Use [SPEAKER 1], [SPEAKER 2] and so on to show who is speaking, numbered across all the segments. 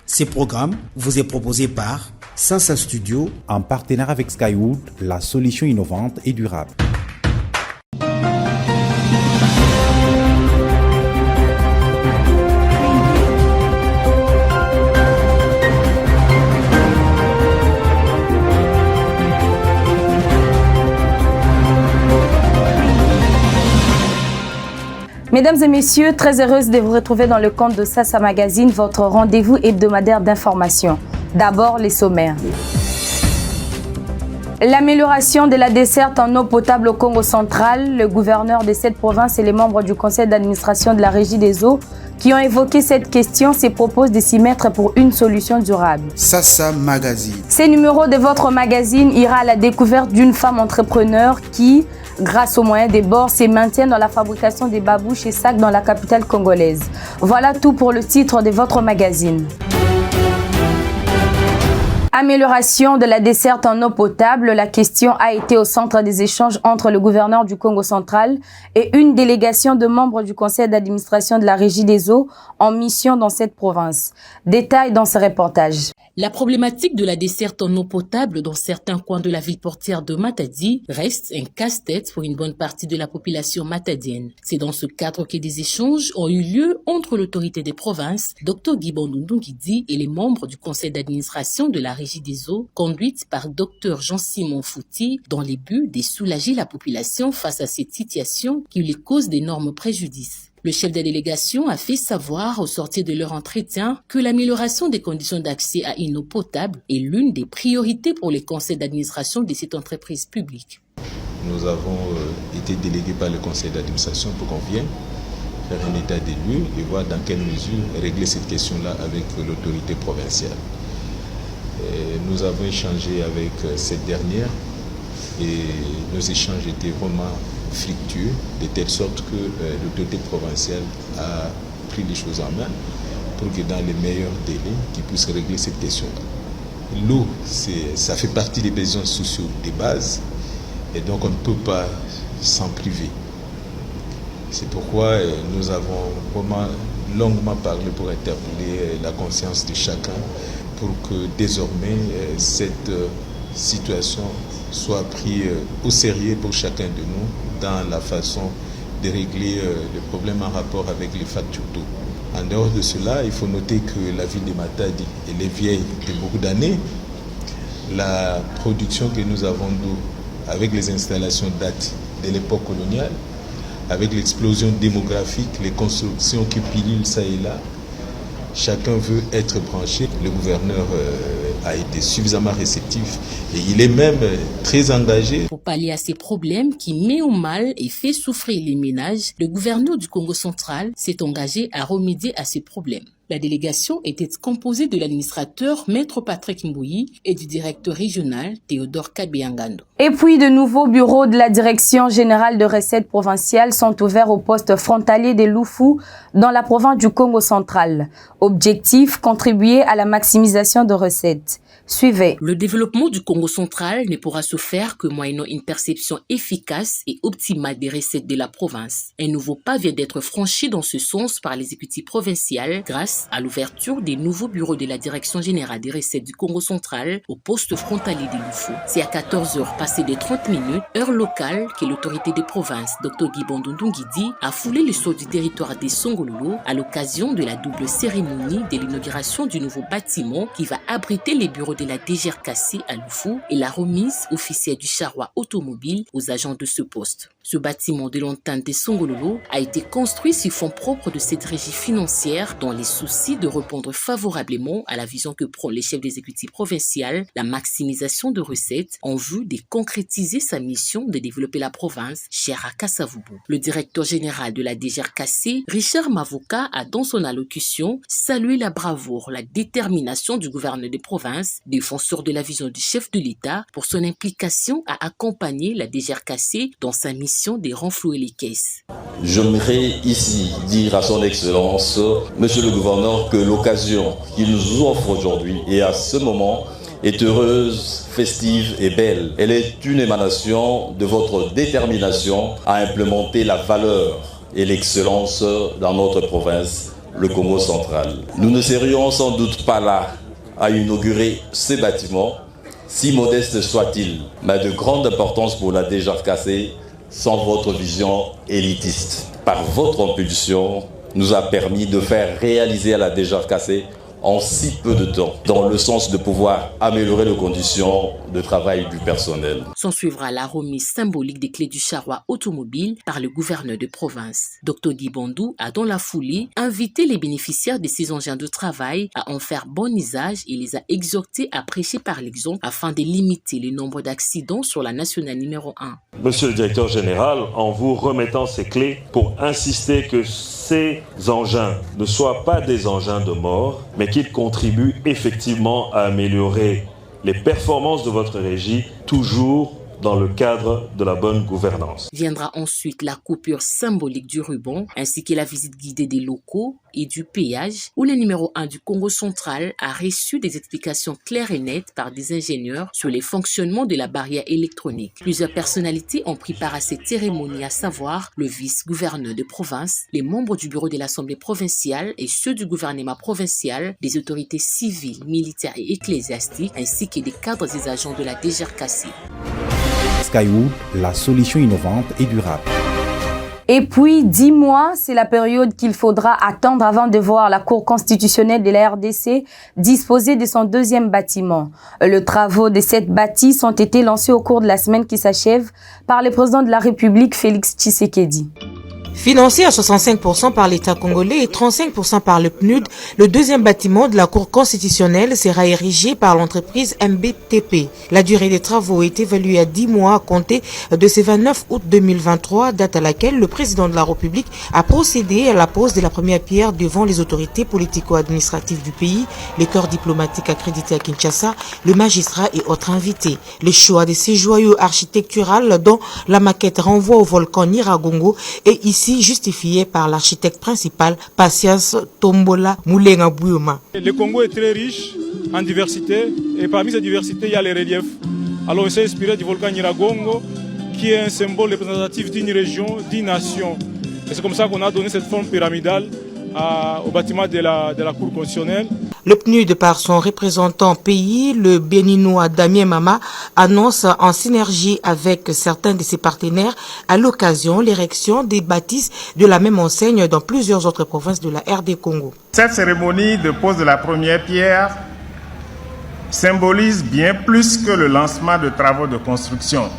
[SPEAKER 1] Ce programme vous est proposé par Sansa Studio
[SPEAKER 2] en partenariat avec Skywood, la solution innovante et durable.
[SPEAKER 3] Mesdames et messieurs, très heureuse de vous retrouver dans le compte de Sasa Magazine, votre rendez-vous hebdomadaire d'information. D'abord, les sommaires. L'amélioration de la desserte en eau potable au Congo central, le gouverneur de cette province et les membres du conseil d'administration de la Régie des eaux qui ont évoqué cette question se proposent de s'y mettre pour une solution durable.
[SPEAKER 1] Sasa Magazine.
[SPEAKER 3] Ce numéro de votre magazine ira à la découverte d'une femme entrepreneur qui, grâce aux moyens des bords, se maintient dans la fabrication des babouches et sacs dans la capitale congolaise. Voilà tout pour le titre de votre magazine. Amélioration de la desserte en eau potable, la question a été au centre des échanges entre le gouverneur du Congo central et une délégation de membres du conseil d'administration de la Régie des eaux en mission dans cette province. Détails dans ce reportage.
[SPEAKER 4] La problématique de la desserte en eau potable dans certains coins de la ville portière de Matadi reste un casse-tête pour une bonne partie de la population matadienne. C'est dans ce cadre que des échanges ont eu lieu entre l'autorité des provinces, Dr Guy Bandundu-Nguidi et les membres du conseil d'administration de la Régie des eaux, conduite par Dr Jean-Simon Fouti, dans le but de soulager la population face à cette situation qui lui cause d'énormes préjudices. Le chef de la délégation a fait savoir au sortir de leur entretien que l'amélioration des conditions d'accès à une eau potable est l'une des priorités pour les conseils d'administration de cette entreprise publique.
[SPEAKER 5] Nous avons été délégués par le conseil d'administration pour qu'on vienne faire un état des lieux et voir dans quelle mesure régler cette question-là avec l'autorité provinciale. Nous avons échangé avec cette dernière et nos échanges étaient vraiment fructueux, de telle sorte que l'autorité provinciale a pris les choses en main pour que dans les meilleurs délais, qu'ils puissent régler cette question-là. L'eau, ça fait partie des besoins sociaux de base et donc on ne peut pas s'en priver. C'est pourquoi nous avons vraiment longuement parlé pour interpeller la conscience de chacun pour que désormais cette situation soit prise au sérieux pour chacun de nous dans la façon de régler les problèmes en rapport avec les factures d'eau. En dehors de cela, il faut noter que la ville de Matadi, elle est vieille de beaucoup d'années. La production que nous avons d'eau avec les installations datent de l'époque coloniale, avec l'explosion démographique, les constructions qui pilulent ça et là. Chacun veut être branché. Le gouverneur a été suffisamment réceptif et il est même très engagé.
[SPEAKER 4] Pour pallier à ces problèmes qui mettent au mal et fait souffrir les ménages, le gouverneur du Congo central s'est engagé à remédier à ces problèmes. La délégation était composée de l'administrateur Maître Patrick Mbouyi et du directeur régional Théodore Kabeyangando.
[SPEAKER 3] Et puis, de nouveaux bureaux de la Direction générale de recettes provinciales sont ouverts au poste frontalier de Lufu dans la province du Congo central. Objectif, contribuer à la maximisation de recettes. Suivez.
[SPEAKER 4] Le développement du Congo central ne pourra se faire que moyennant une perception efficace et optimale des recettes de la province. Un nouveau pas vient d'être franchi dans ce sens par l'exécutif provincial grâce à l'ouverture des nouveaux bureaux de la Direction générale des recettes du Congo central au poste frontalier de Lufu. C'est à 14h passées de 30 minutes, heure locale, que l'autorité des provinces, Dr Guy Bandundu-Nguidi, a foulé le sol du territoire des Songololo à l'occasion de la double cérémonie de l'inauguration du nouveau bâtiment qui va abriter les bureaux de la DGRKC à Lufu et la remise officielle du charroi automobile aux agents de ce poste. Ce bâtiment de l'entente des Songololo a été construit sur fonds propres de cette régie financière dans les soucis de répondre favorablement à la vision que prend le chef d'exécutif provincial, la maximisation de recettes en vue de concrétiser sa mission de développer la province, chère à Kasavubu. Le directeur général de la DGRKC, Richard Mavoka, a dans son allocution salué la bravoure, la détermination du gouverneur des provinces, défenseur de la vision du chef de l'État, pour son implication à accompagner la DGRKC dans sa mission de renflouer les caisses.
[SPEAKER 6] J'aimerais ici dire à son Excellence, Monsieur le Gouverneur, que l'occasion qu'il nous offre aujourd'hui et à ce moment est heureuse, festive et belle. Elle est une émanation de votre détermination à implémenter la valeur et l'excellence dans notre province, le Congo central. Nous ne serions sans doute pas là à inaugurer ces bâtiments, si modestes soient-ils, mais de grande importance pour la DGRKC, sans votre vision élitiste. Par votre impulsion, nous a permis de faire réaliser à la DGRKC en si peu de temps, dans le sens de pouvoir améliorer les conditions de travail du personnel.
[SPEAKER 4] S'en suivra la remise symbolique des clés du charroi automobile par le gouverneur de province. Dr Dibandou a dans la foulée invité les bénéficiaires de ces engins de travail à en faire bon usage et les a exhortés à prêcher par l'exemple afin de limiter le nombre d'accidents sur la nationale numéro 1.
[SPEAKER 7] Monsieur le directeur général, en vous remettant ces clés pour insister que ces engins ne soient pas des engins de mort, mais qu'ils contribuent effectivement à améliorer les performances de votre régie, toujours dans le cadre de la bonne gouvernance.
[SPEAKER 4] Viendra ensuite la coupure symbolique du ruban, ainsi que la visite guidée des locaux et du péage, où le numéro 1 du Congo central a reçu des explications claires et nettes par des ingénieurs sur les fonctionnements de la barrière électronique. Plusieurs personnalités ont pris part à cette cérémonie, à savoir le vice-gouverneur de province, les membres du bureau de l'Assemblée provinciale et ceux du gouvernement provincial, des autorités civiles, militaires et ecclésiastiques, ainsi que des cadres et agents de la DGRKC.
[SPEAKER 2] Skywood, la solution innovante et durable.
[SPEAKER 3] Et puis, 10 mois, c'est la période qu'il faudra attendre avant de voir la Cour constitutionnelle de la RDC disposer de son deuxième bâtiment. Les travaux de cette bâtisse ont été lancés au cours de la semaine qui s'achève par le président de la République, Félix Tshisekedi.
[SPEAKER 8] Financé à 65% par l'État congolais et 35% par le PNUD, le deuxième bâtiment de la Cour constitutionnelle sera érigé par l'entreprise MBTP. La durée des travaux est évaluée à 10 mois à compter de ce 29 août 2023, date à laquelle le président de la République a procédé à la pose de la première pierre devant les autorités politico-administratives du pays, les corps diplomatiques accrédités à Kinshasa, le magistrat et autres invités. Le choix de ces joyaux architectural dont la maquette renvoie au volcan Nyiragongo est ici justifié par l'architecte principal, Patience Tombola Moulenga Bouyoma.
[SPEAKER 9] Le Congo est très riche en diversité et parmi ces diversités, il y a les reliefs. Alors on s'est inspiré du volcan Nyiragongo qui est un symbole représentatif d'une région, d'une nation. Et c'est comme ça qu'on a donné cette forme pyramidale au bâtiment de la Cour constitutionnelle.
[SPEAKER 8] Le PNUD, par son représentant pays, le Béninois Damien Mama, annonce en synergie avec certains de ses partenaires à l'occasion l'érection des bâtisses de la même enseigne dans plusieurs autres provinces de la RD Congo.
[SPEAKER 10] Cette cérémonie de pose de la première pierre symbolise bien plus que le lancement de travaux de construction.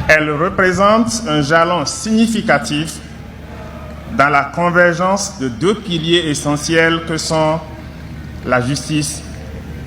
[SPEAKER 10] Elle représente un jalon significatif dans la convergence de deux piliers essentiels que sont la justice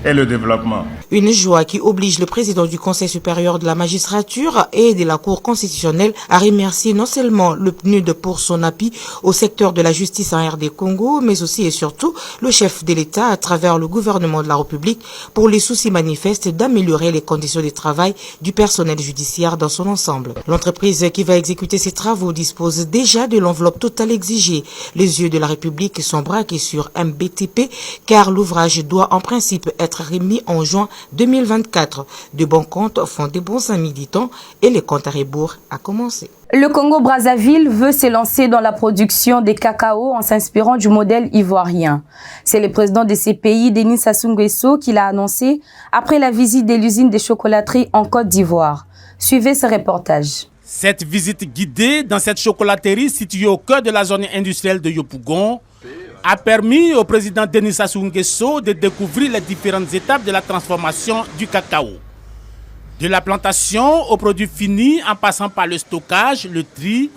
[SPEAKER 10] et le développement.
[SPEAKER 8] Une joie qui oblige le président du Conseil supérieur de la magistrature et de la Cour constitutionnelle à remercier non seulement le PNUD pour son appui au secteur de la justice en RD Congo, mais aussi et surtout le chef de l'État à travers le gouvernement de la République pour les soucis manifestes d'améliorer les conditions de travail du personnel judiciaire dans son ensemble. L'entreprise qui va exécuter ces travaux dispose déjà de l'enveloppe totale exigée. Les yeux de la République sont braqués sur MBTP car l'ouvrage doit en principe être remis en juin 2024. De bons comptes font des bons amis, dit-on, et le compte à rebours a commencé.
[SPEAKER 3] Le Congo-Brazzaville veut se lancer dans la production des cacao en s'inspirant du modèle ivoirien. C'est le président de ces pays, Denis Sassou Nguesso, qui l'a annoncé après la visite de l'usine de chocolaterie en Côte d'Ivoire. Suivez ce reportage.
[SPEAKER 11] Cette visite guidée dans cette chocolaterie située au cœur de la zone industrielle de Yopougon a permis au président Denis Sassou Nguesso de découvrir les différentes étapes de la transformation du cacao. De la plantation au produit fini en passant par le stockage, le tri,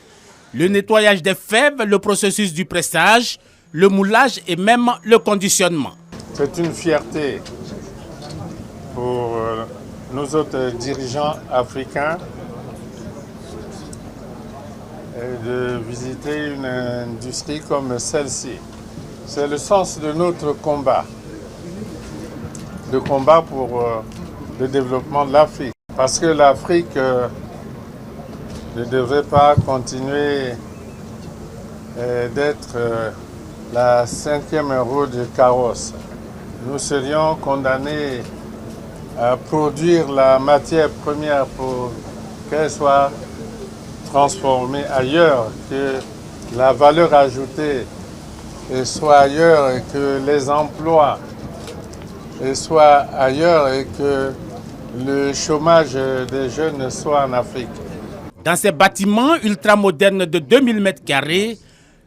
[SPEAKER 11] le nettoyage des fèves, le processus du pressage, le moulage et même le conditionnement.
[SPEAKER 10] C'est une fierté pour nous autres dirigeants africains de visiter une industrie comme celle-ci. C'est le sens de notre combat, le combat pour le développement de l'Afrique. Parce que l'Afrique ne devrait pas continuer d'être la cinquième roue du carrosse. Nous serions condamnés à produire la matière première pour qu'elle soit transformée ailleurs, que la valeur ajoutée soient ailleurs et que les emplois soient ailleurs et que le chômage des jeunes soit en Afrique.
[SPEAKER 11] Dans ces bâtiments ultramodernes de 2000 m²,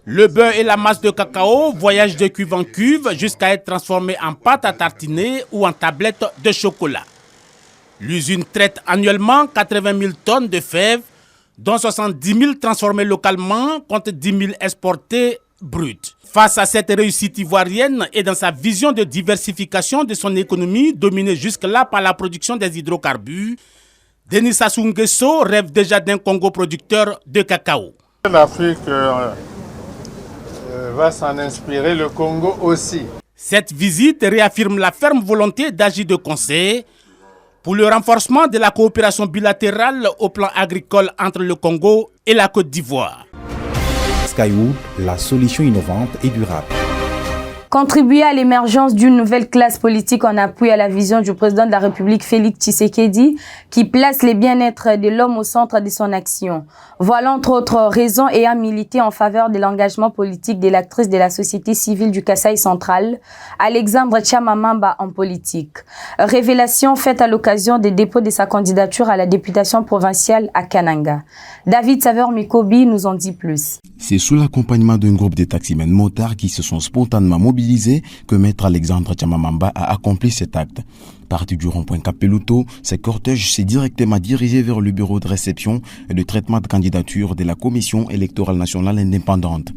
[SPEAKER 11] le beurre et la masse de cacao voyagent de cuve en cuve jusqu'à être transformés en pâte à tartiner ou en tablettes de chocolat. L'usine traite annuellement 80 000 tonnes de fèves, dont 70 000 transformées localement contre 10 000 exportées brutes. Face à cette réussite ivoirienne et dans sa vision de diversification de son économie dominée jusque-là par la production des hydrocarbures, Denis Sassou Nguesso rêve déjà d'un Congo producteur de cacao.
[SPEAKER 10] L'Afrique va s'en inspirer, le Congo aussi.
[SPEAKER 11] Cette visite réaffirme la ferme volonté d'agir de concert pour le renforcement de la coopération bilatérale au plan agricole entre le Congo et la Côte d'Ivoire.
[SPEAKER 2] Skywood, la solution innovante et durable.
[SPEAKER 3] Contribuer à l'émergence d'une nouvelle classe politique en appui à la vision du président de la République Félix Tshisekedi qui place le bien-être de l'homme au centre de son action. Voilà entre autres raisons ayant milité en faveur de l'engagement politique de l'actrice de la société civile du Kasaï central, Alexandre Tchamamamba en politique. Révélation faite à l'occasion des dépôts de sa candidature à la députation provinciale à Kananga. David Saveur-Mikobi nous en dit plus.
[SPEAKER 12] C'est sous l'accompagnement d'un groupe de taximens motards qui se sont spontanément mobilisés que Maître Alexandre Tchamamamba a accompli cet acte. Parti du rond-point Capeluto, ce cortège s'est directement dirigé vers le bureau de réception et de traitement de candidature de la Commission électorale nationale indépendante.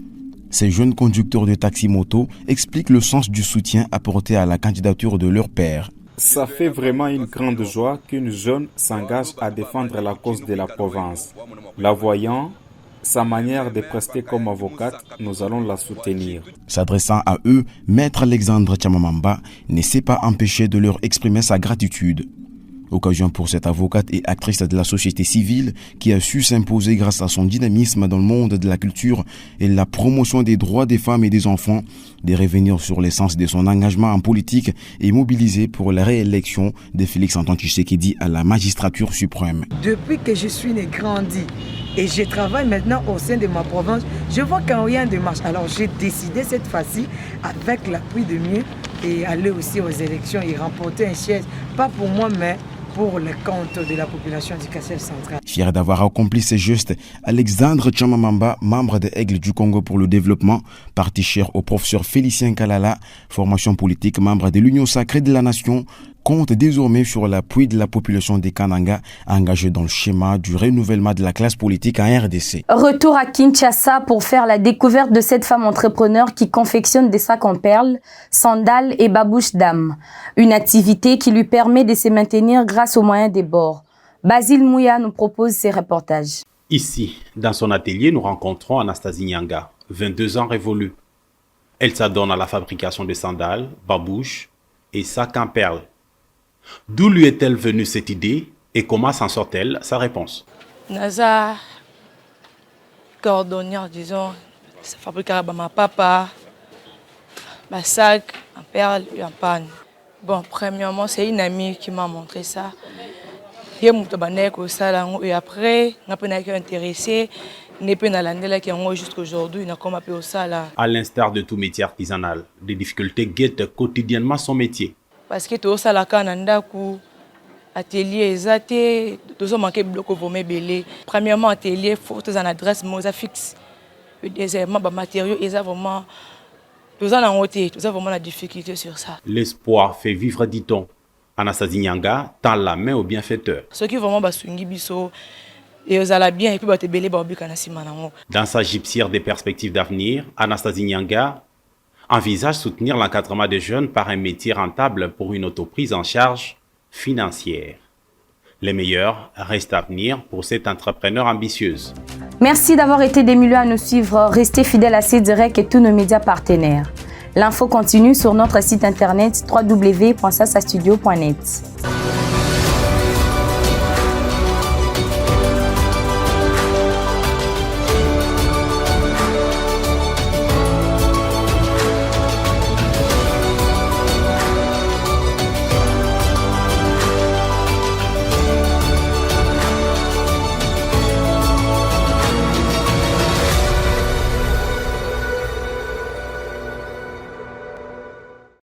[SPEAKER 12] Ces jeunes conducteurs de taxi-moto expliquent le sens du soutien apporté à la candidature de leur père.
[SPEAKER 13] Ça fait vraiment une grande joie qu'une jeune s'engage à défendre la cause de la province. La voyant, sa manière de prester comme avocate, nous allons la soutenir.
[SPEAKER 12] S'adressant à eux, Maître Alexandre Tchamamamba ne s'est pas empêché de leur exprimer sa gratitude. Occasion pour cette avocate et actrice de la société civile qui a su s'imposer grâce à son dynamisme dans le monde de la culture et la promotion des droits des femmes et des enfants, de revenir sur l'essence de son engagement en politique et mobiliser pour la réélection de Félix-Antoine Tshisekedi à la magistrature suprême.
[SPEAKER 14] Depuis que je suis né, grandi et je travaille maintenant au sein de ma province, je vois qu'il n'y a rien de marche. Alors j'ai décidé cette fois-ci, avec l'appui de mieux, et aller aussi aux élections et remporter un siège, pas pour moi, mais pour le compte de la population du Kasaï central.
[SPEAKER 12] Fier d'avoir accompli ces gestes, Alexandre Tchamamamba, membre de Aigle du Congo pour le développement, parti cher au professeur Félicien Kalala, formation politique, membre de l'Union sacrée de la nation, compte désormais sur l'appui de la population des Kananga engagée dans le schéma du renouvellement de la classe politique en RDC.
[SPEAKER 3] Retour à Kinshasa pour faire la découverte de cette femme entrepreneur qui confectionne des sacs en perles, sandales et babouches d'âme. Une activité qui lui permet de se maintenir grâce aux moyens des bords. Basile Mouya nous propose ses reportages.
[SPEAKER 15] Ici, dans son atelier, nous rencontrons Anastasie Nyanga, 22 ans révolue. Elle s'adonne à la fabrication de sandales, babouches et sacs en perles. D'où lui est-elle venue cette idée et comment s'en sort-elle? Sa réponse.
[SPEAKER 16] Naza, cordonnière, disons, ça fabrique ma papa, ma sac en perles et en panne. Bon, premièrement, c'est une amie qui m'a montré ça. Et après, je me suis intéressé.
[SPEAKER 15] À l'instar de tout métier artisanal, des difficultés guettent quotidiennement son métier.
[SPEAKER 16] Parce que tout ça, atelier exacté, tout ça manqué bloc au belé. Premièrement, atelier, faut une adresse fixe. Deuxièmement, matériaux, ils ont vraiment, tout ça vraiment la difficulté sur ça.
[SPEAKER 15] L'espoir fait vivre, dit-on. Anastasie Nyanga tend la main au bienfaiteur.
[SPEAKER 16] Ce qui vraiment basungi biso et aux ala bien et puis ba te belé ba obika na sima nango.
[SPEAKER 15] Dans sa gypsière des perspectives d'avenir, Anastasie Nyanga envisage soutenir l'encadrement des jeunes par un métier rentable pour une autoprise en charge financière. Les meilleurs restent à venir pour cette entrepreneur ambitieuse.
[SPEAKER 3] Merci d'avoir été des milliers à nous suivre. Restez fidèles à C-Direct et tous nos médias partenaires. L'info continue sur notre site internet www.sasastudio.net.